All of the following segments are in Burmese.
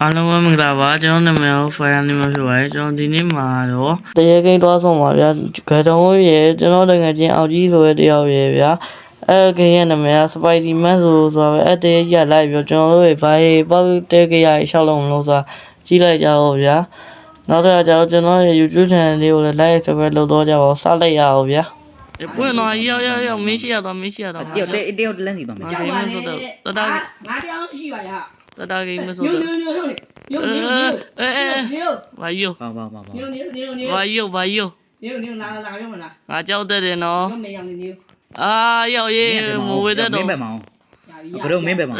အားလုံးပဲမင်္ဂလာပါကျွန်တော်နာမည်ကို Fire နေမှာဖြစ်ပါတယ်ကျွန်တော်ဒီနေ့မှာတော့တရေကိန်းသွားဆုံးပါဗျာဂါတုံးရဲ့ကျွန်တော်တကယ်ချင်းအောက်ကြီးဆိုတဲ့တယောက်ရဲ့ဗျာဂိမ်းရဲ့နာမည်က Spicy Man ဆိုတာပဲတရေကြီးလိုက်ပြီးကျွန်တော်တို့ရဲ့ဘာပေါက်တဲကြရရှောက်လုံးလို့ဆိုတာကြီးလိုက်ကြတော့ဗျာနောက်တော့ကျွန်တော်ရဲ့ YouTube channel လေးကိုလည်း like subscribe လုပ်တော့ကြပါဦးစလိုက်ရအောင်ဗျာပွင့်တော့ရောက်မင်းရှိရတော့တယောက်လမ်းစီတော့မယ်ဂိမ်းဆိုတော့တတငါတရားမရှိပါရတတဂိမ်းမဆိုတော့ဘာယိုပါဘာယိုလာပြောမလားငါကြောက်တဲ့တယ်နော်မရောက်နေအာရောက်ရေးမဝေတဲ့တော့မင်းပဲမအောင်ဘယ်တော့မင်းပဲမအောင်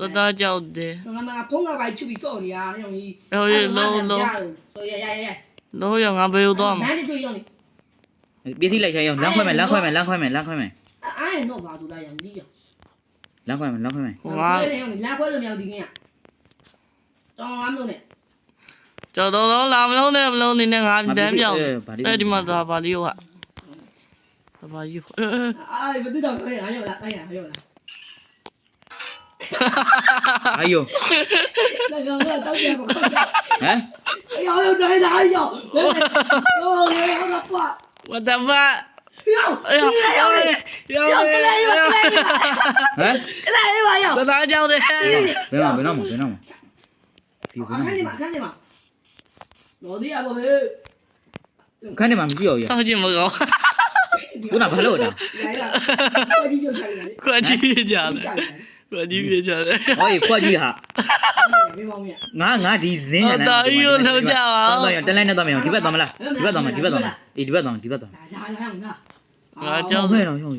တတကြောက်တယ်ဆိုငါဖုန်းကပါချူပြီးစော့နေတာဟိုကြီးဆိုရလုံးရငါဘယ်လိုတော့မှာတွေ့ရောက်နေပစ္စည်းလိုက်ချင်အောင်လမ်းခွဲမယ်အားရတော့ပါဆိုလာရကြီးလမ်းခွဲမယ်ငါလမ်းခွဲလို့မရဒီကင်းတောင်းငါမလို့နဲ့ကျော်တော်လာမလုံးနဲ့မလုံးနေနဲ့ငါတန်းပြောင်းဒီမှာသာပါလေးဟုတ်ဟာဘာယူဘယ်သူတော့ခေါ်ရအောင်လားတိုင်းရလား哎呦，那个我早点不看。哎，要对了，哎呦，我的妈！我的妈！这咋叫的？别闹嘛！看见吗？老弟啊，不黑。看见吗？没需要呀。上去没搞。我哪怕漏的？来了，快去家了。快去别家了。我也快去哈。俺这人家大鱼老家啊。等来那到没有？这边到没了？这边到没？我叫没了，兄弟。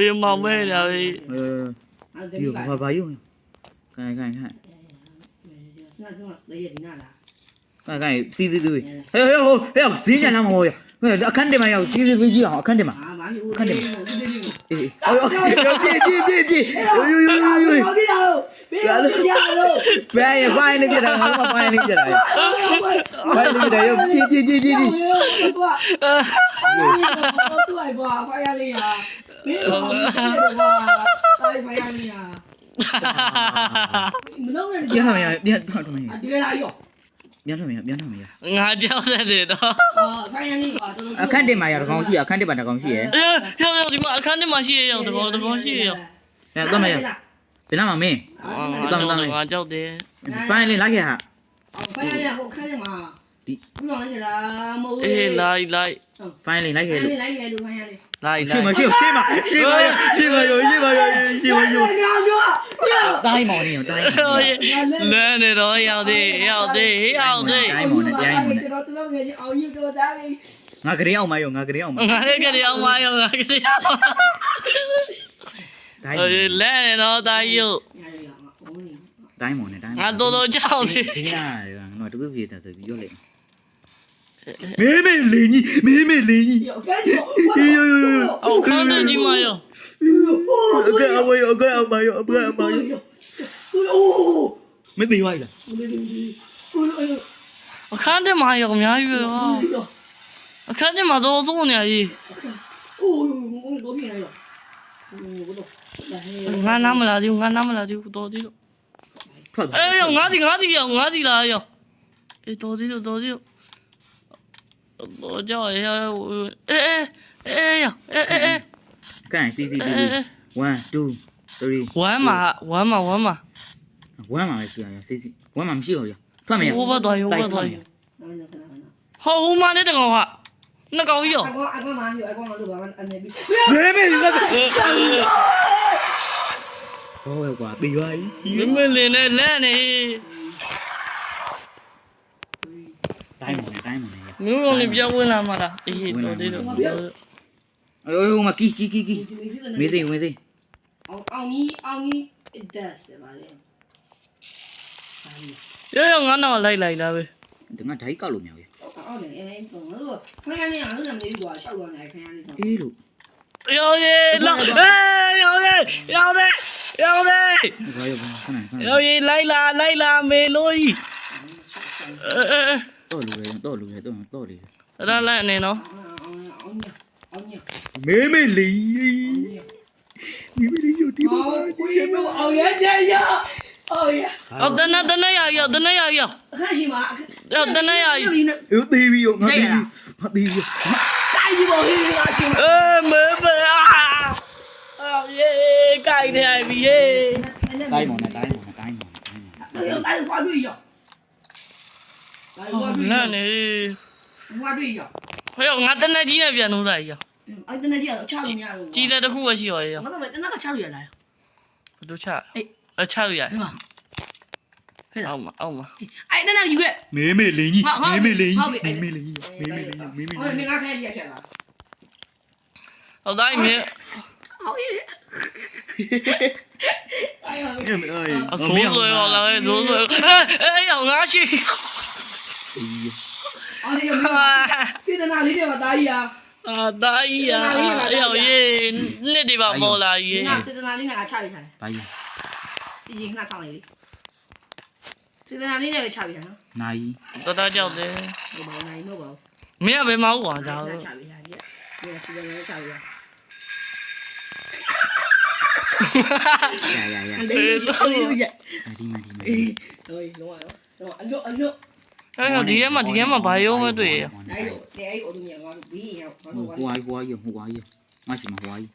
有冒昧了。有把用。看。看，CCTV。哎呦，谁家那么好呀？看的嘛要 CCTV 好，看的嘛。哎，别！别呀，发现那个了，发现那个了。要别别俺叫在这头。看的嘛要的东西啊，看的嘛的东西。要的嘛，看的嘛些要的东西要。哎，干嘛呀？别那么没。俺叫的。翻来拉开哈。翻来我看见嘛。不让那些啦，没。来。翻来拉开。来。去嘛！大一毛呢？来那都要的。俺给你要嘛用。来那都大有。大一毛呢？俺多叫的。我这个别的这个有嘞。妹妹来你。我看到你嘛哟。我没对话呀。我看到嘛有苗鱼啊。我看见嘛都做呢伊。俺拿不了就多的了。哎呦，俺的了哟。哎，多的了。多叫一下我。哎呀。看 CCTV。1 2 3。玩嘛没事啊，CC。玩嘛没事了呀。断没有？我不断有。好嘛的这个话，那搞有。妹哦哟，挂对话。妹妹来呢。呆萌呢。没有你不要问他嘛的，多的了。哎呦嘛，给，没事。奥尼，得是吧嘞？要俺那来了呗。等俺抬高了没有？看见你俺都没有过，小哥来看见你。要的，来啦，没落意。到路的。来呢喏。妹妹嚟，妹妹你要點啊？我也这样。Oh yeah. အော်တနရရောက်တနရရောက် အခန်းရှိမှာ ရောက်တနရရောက် သေးပြီးရောငါသေးပြီးငါသေးပြီး တိုင်းဒီဘောဟင်းလာချင်း မဲမဲအော်ယေကိုင်နေပြီယေ တိုင်းမောင်နဲ့တိုင်းမောင်နဲ့တိုင်းမောင် တိုင်းဘာတွေ့ရောတိုင်းဘာတွေ့ နာနေ ဘာတွေ့ရော ဟဲ့ငါတနကြီးနဲ့ပြန်လို့လိုက်ရောက် အဲ့တနေ့ကျတော့ချလို့မရဘူး ကြီးတဲ့တစ်ခုပဲရှိရောရောက် ငါတော့တနက်ကချလို့ရလား တို့ချချလို့ရ ဒီမှာဟဲ့ အောက်မှာ အဲ့တနက်ယူခဲ့ မေးမေးလင်းကြီးမေးမေးလင်း ဟုတ်ပြီ ကြီးမေးမေးလင်းကြီးမေးမေးလင်းကြီးမေးမေး ဟိုမင်းငါခိုင်းရဖြတ်လာ ဟုတ်တိုင်းမြေ ဟုတ်ရဲ့ အဆိုးဆိုရောလာလေဆိုးဆိုအေးရောက်ငါရှိ အော်ဒီစေတနာလေးတွေမှာတားကြီးอ่ะ အာတားကြီးရောက်ရေးနှစ်ဒီပါပေါ်လာရေး ငါစေတနာလေးနဲ့ငါချပေးထားတယ် ဘာကြီး ဒီရင်ငါထောင်းလိုက်လေစေတနာလေးနဲ့ပဲချပေးထားနော် နိုင် တကြောက်တယ် ဟိုဘာနိုင်မဟုတ်ပါဘူး မင်းကဘယ်မှာဟုတ်ပါကြောက် ချပေးထားကြည့်ဒီစေတနာလေးချပေးထား ရ လေးလေးရ ဒီမှာ အေးဟိုလုံးဝတော့အလွတ် အဲ့ဒီထဲမှာဘာရုံးမတွေ့ရ နိုင်တော့တဲ့အဲ့ဟိုသူမြန်ငါတို့ဘေးရင်ရောက်ငါတို့ ဟိုဟွာကြီးငါရှိမှာဟွာကြီး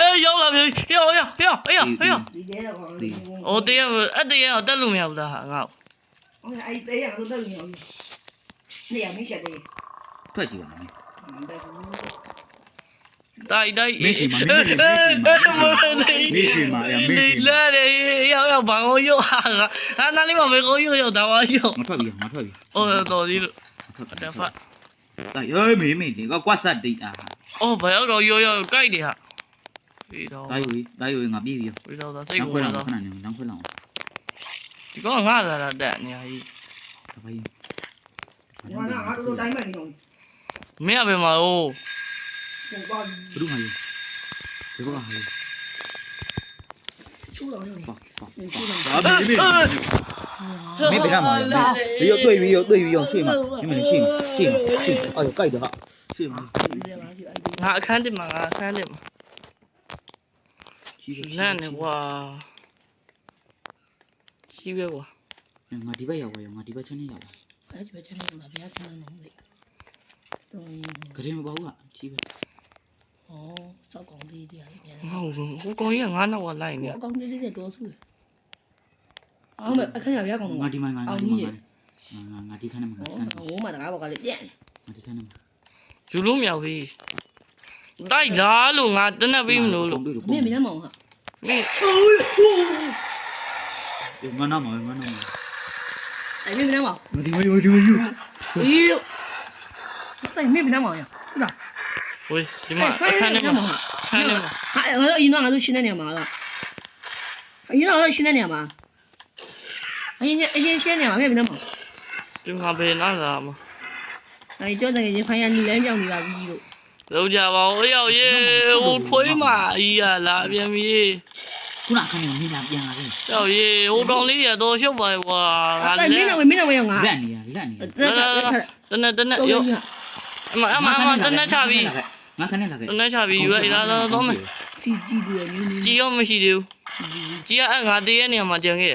အေးရောက်လာပြီရောက်ဒီတဲတော့ ဟိုတရားအဲ့တရားတက်လို့မရဘူးလားဟာငါ့ ဟိုအဲ့တဲရတော့တက်လို့မရဘူးနေရမင်းချက်တယ် ထွက်ကြည့်ပါမယ် တိုက် မေးရှိမှာလာတယ်ရောက်ဘာကိုရောက်ဟာနားလေးမှာဘယ်ကိုရောက်တာပါရောက် ငါထွက်ပြီ 哦，到底了，这发， တိုင်းမေးဒီကွက်ဆက်တိတ်တာ 哦，不要到要改的哈，味道， တိုင်းဝေးငါပြေးပြီ 味道的，这 နောက် 个 ခွဲ 味 လောက် 道 ခ，ဏနေနောက်ခွဲလောက် 这个俺来了的，你还， ဒါပါကြီး ငါကငါတို့တိုင်းမှနေအောင် 没有别嘛哦， ဟိုပါ ဘယ်လိုမှယူဒီကောဟာယူ ချိုးတော့နေ ပါ ချိုးတော့ ဘာမေးဘယ်မှာဘေးရတွေ့ပြီးရောရွှေ့မှာမင်းရှိမှာအော်ကြိုက်တော့ဟာရွှေ့မှာ 俺看的嘛，俺看的嘛，那的话，几百个， ငါဒီဘက်ရောက်ရောငါဒီဘက်ချင်းနေရောက် အဲ့ဒီပဲချက်နေတော့ဗျာချက်နေတော့လေတော့ ဂရင်မပေါ့ကကြီးပဲ ဩစောက်ကောင်လေးတရားလေးပြန် 我讲一个俺那我来呢 အ，ကောင်လေးတွေတော့ဆူအောင်မအခန်းရဗျာကောင်တော့ ငါဒီမှာငါဒီခန်းမှာ ဟိုမှာတကားဘောကလေးပြန် ငါဒီခန်းမှာ 就路苗飞，带啥路俺真的背不路， မင်းမင်းမောင်ဟာ 没， ငါနာမ အဲ့မင်းမောင် ငါဒီမယူ အေးအဲ့မင်းမောင်ရဟုတ်လား 喂，你妈，看的嘛，看的嘛， ဟာငါတို့အရင်ကငါတို့ရှင်းတဲ့နေရာမှာလားအရင်ကငါတို့ရှင်းတဲ့နေရာမှာအရင်ရှင်းနေရာမှာမင်းမောင် 就俺背那啥嘛。 အဲ့ကြောတဲ့ရင်ဖိုင်ရနီလမ်းကြောင်နေတာပြီးလို့ လောက်ကြပါဦးရောက်ရေးဟိုခွေးမကြီးကလာပြန်ပြီ ခုနခန်းနေလာပြန်လာပြီ ရောက်ရေးဟိုကောင်လေးရတော့ရှုပ်ပါကွာ အဲ့မင်းတော့ရောငါ လက်နေရ တနက်ရောက်အမတနက်ချပြီ ငါခန်းနေလာခဲ့ တနက်ချပြီယူရလာတော့မယ် ကြည့်ပြီးရင်းနေ ကြီးရောမရှိသေးဘူးကြီးကငါတည်းရဲ့နေရာမှာကြံခဲ့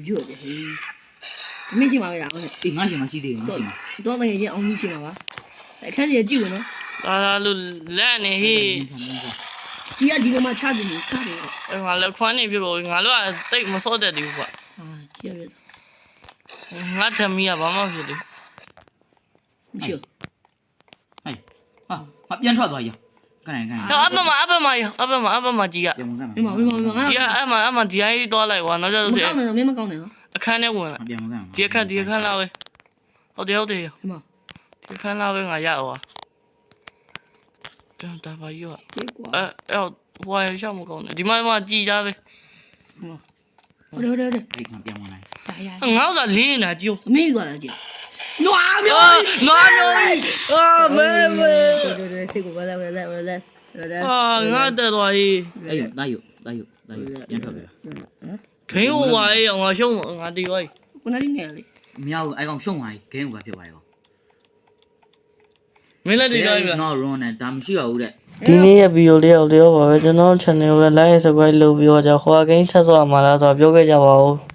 ပြောတယ်ဟေးမင်းရှိမှာပဲလားဟုတ် အေးငါရှိမှရှိသေးတယ်ငါရှိမှ တော့တကယ်ချင်းအောင်ကြီးရှိမှာပါအခန်းကြီးကြည့်ဝင်နော် ဒါလို့လက်နေဟေး ဒီကဒီလိုမှချတယ်ချတယ် ငါလက်ခွမ်းနေပြလို့ငါတို့ကတိတ်မစော့တတ်သေးဘူးကွာ ဟာကြည့်ရ ငါသမီးကဘာမှမဖြစ်သေး မရှိ ဟဲ့ဟာပြန်ထွက်သွားရကန် ဘူးအပမကြီးက ပြန်မကန် မင်းမောင်ငါ ကြီးကအမဒီအိုင်းသွားလိုက်ကွာနောက်ကျတော့ မကောင်းတယ်မင်းမကောင်းတယ်နော် အခန်းထဲဝင်လာ ပြန်မကန် ဒီအခန်းလာပဲဟုတ်တယ် မင်းမောင် ဒီခန်းလာပဲငါရအောင်ပြန်တာပါရော ဒီကွာ ဟိုရရှောက်မကောင်းနဲ့ဒီမှာကြည်ကြပဲ ဟုတ်တယ် အဲ့ငါပြန်မလာ ရ ငါ့ဥစားလင်းနေတာကြိုး မင်းသွားလာကြည့်နွားမျိုး ငါမျိုးမဲ စိတ်ကိုလာငါတက်သွားရေး အဲ့ဒါယူပြန်ထွက်ပြီ ခင်းဟိုပါရေးငါရှုံးငါတီးသွား ခုနလေးနေလေ မြောက်အဲ့ကောင်ရှုံသွားပြီဂိမ်းကဖြစ်သွားရော မ မင်းလည်းဒီတိုင်းပဲ not wrong နဲ့ဒါမရှိပါဘူးတဲ့ ဒီနေ့ရဲ့ဗီဒီယိုလေးကိုပြောပါပဲကျွန်တော် channel ကိုလည်း like subscribe လုပ်ပြီးတော့ကြာခွာကိန်းချက်သွားမှာလားဆိုတော့ပြောခဲ့ကြပါဦး